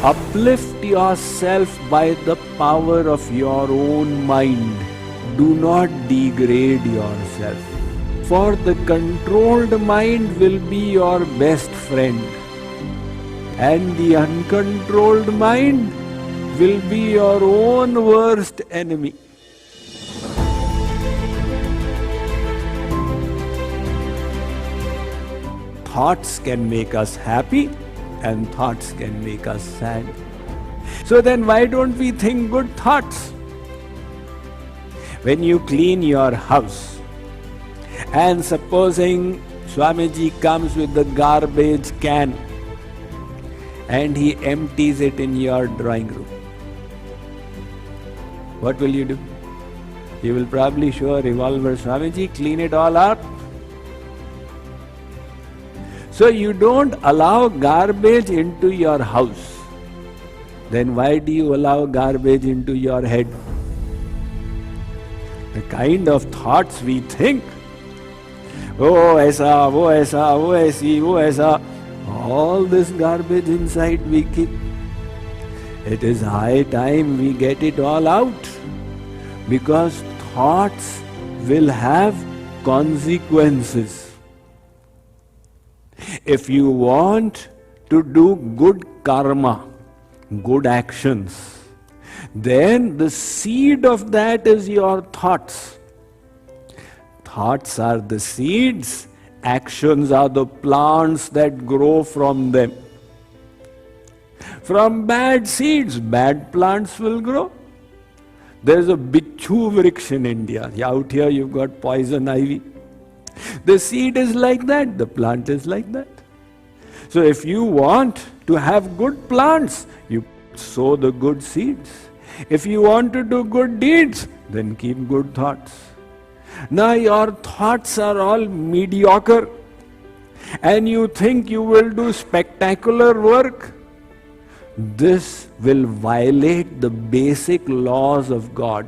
Uplift yourself by the power of your own mind. Do not degrade yourself. For the controlled mind will be your best friend, and the uncontrolled mind will be your own worst enemy. Thoughts can make us happy and thoughts can make us sad. So then why don't we think good thoughts? When you clean your house, and supposing Swamiji comes with the garbage can and he empties it in your drawing room, what will you do? You will probably show a revolver, Swamiji, clean it all up. So you don't allow garbage into your house. Then why do you allow garbage into your head? The kind of thoughts we think, oh aisa, wo aisa, wo aisi, wo aisa, all this garbage inside we keep. It is high time we get it all out, because thoughts will have consequences. If you want to do good karma, good actions, then the seed of that is your thoughts. Thoughts are the seeds, actions are the plants that grow from them. From bad seeds, bad plants will grow. There's a bichu vriksha in India. Out here you've got poison ivy. The seed is like that, the plant is like that. So if you want to have good plants, you sow the good seeds. If you want to do good deeds, then keep good thoughts. Now your thoughts are all mediocre and you think you will do spectacular work. This will violate the basic laws of God.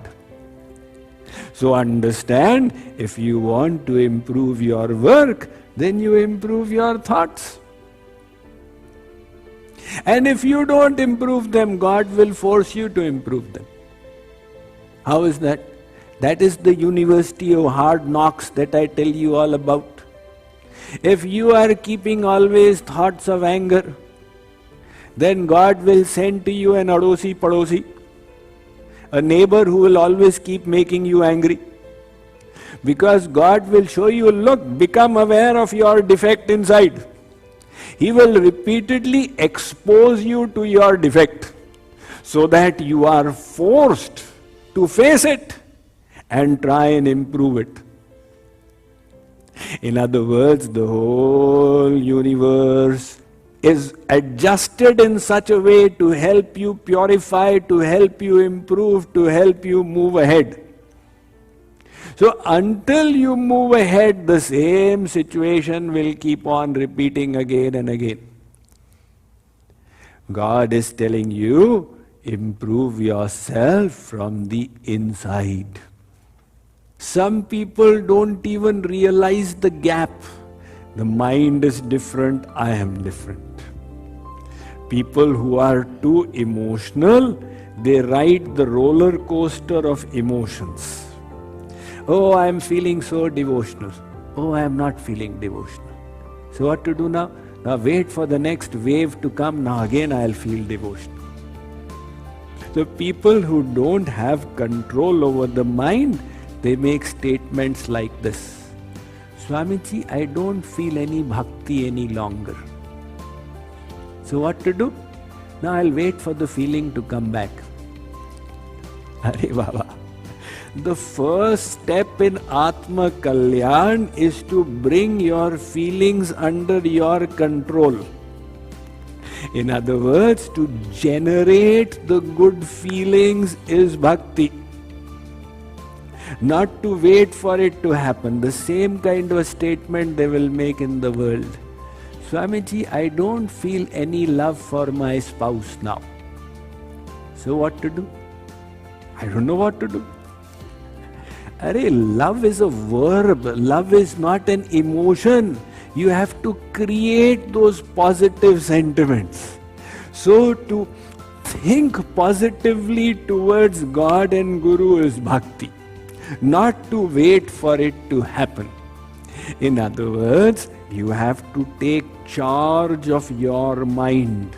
So understand, if you want to improve your work, then you improve your thoughts. And if you don't improve them, God will force you to improve them. How is that? That is the university of hard knocks that I tell you all about. If you are keeping always thoughts of anger, then God will send to you an adosi padosi, a neighbor who will always keep making you angry. Because God will show you, look, become aware of your defect inside. He will repeatedly expose you to your defect so that you are forced to face it and try and improve it. In other words, the whole universe is adjusted in such a way to help you purify, to help you improve, to help you move ahead. So until you move ahead, the same situation will keep on repeating again and again. God is telling you, improve yourself from the inside. Some people don't even realize the gap. The mind is different, I am different. People who are too emotional, they ride the roller coaster of emotions. Oh, I am feeling so devotional. Oh, I am not feeling devotional. So what to do now? Now wait for the next wave to come. Now again I'll feel devotional. So people who don't have control over the mind, they make statements like this. Swamiji, I don't feel any bhakti any longer. So what to do? Now I'll wait for the feeling to come back. Hare Baba. The first step in Atma Kalyan is to bring your feelings under your control. In other words, to generate the good feelings is bhakti. Not to wait for it to happen. The same kind of statement they will make in the world. Swamiji, I don't feel any love for my spouse now. So what to do? I don't know what to do. Arey, love is a verb. Love is not an emotion. You have to create those positive sentiments. So to think positively towards God and Guru is bhakti, not to wait for it to happen. In other words, you have to take charge of your mind,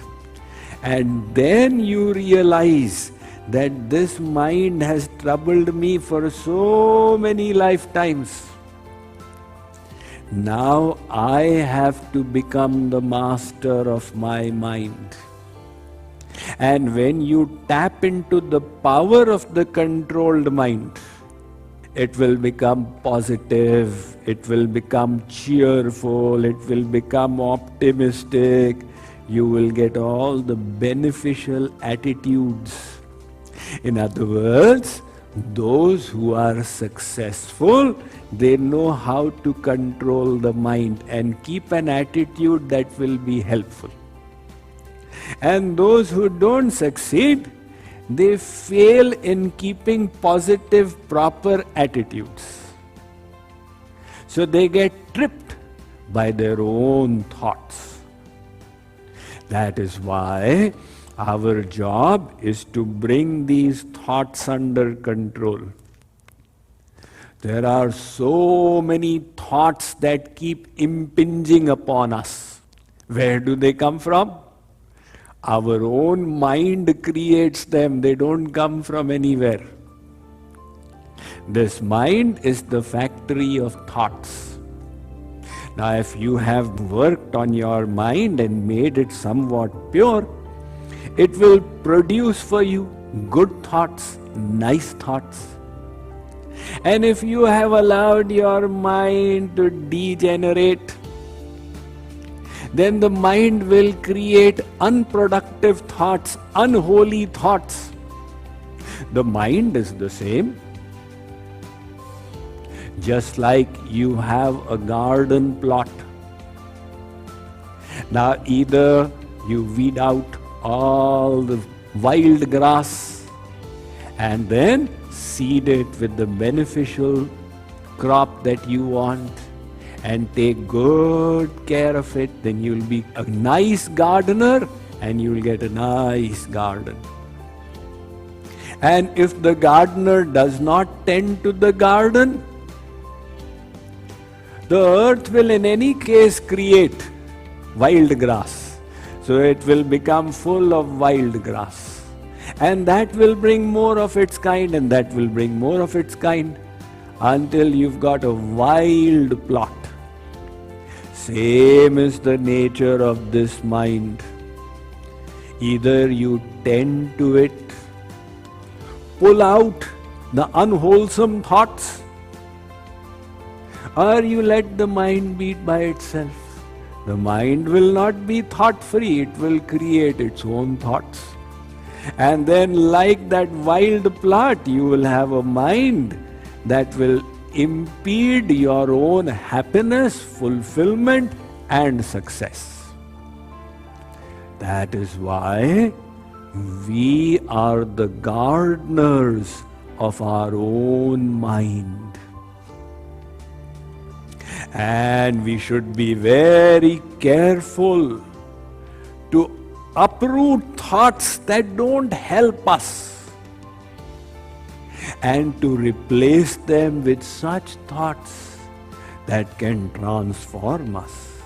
and then you realize that this mind has troubled me for so many lifetimes. Now I have to become the master of my mind. And when you tap into the power of the controlled mind, it will become positive, it will become cheerful, it will become optimistic. You will get all the beneficial attitudes. In other words, those who are successful, they know how to control the mind and keep an attitude that will be helpful. And those who don't succeed, they fail in keeping positive, proper attitudes. So they get tripped by their own thoughts. That is why our job is to bring these thoughts under control. There are so many thoughts that keep impinging upon us. Where do they come from? Our own mind creates them, they don't come from anywhere. This mind is the factory of thoughts. Now, if you have worked on your mind and made it somewhat pure, it will produce for you good thoughts, nice thoughts. And if you have allowed your mind to degenerate, then the mind will create unproductive thoughts, unholy thoughts. The mind is the same. Just like you have a garden plot. Now either you weed out all the wild grass and then seed it with the beneficial crop that you want and take good care of it, then you'll be a nice gardener and you'll get a nice garden. And if the gardener does not tend to the garden, the earth will in any case create wild grass. So it will become full of wild grass. And that will bring more of its kind, and that will bring more of its kind, until you've got a wild plot. Same is the nature of this mind. Either you tend to it, pull out the unwholesome thoughts, or you let the mind beat by itself. The mind will not be thought-free, it will create its own thoughts. And then like that wild plot, you will have a mind that will impede your own happiness, fulfillment and success. That is why we are the gardeners of our own mind. And we should be very careful to uproot thoughts that don't help us and to replace them with such thoughts that can transform us.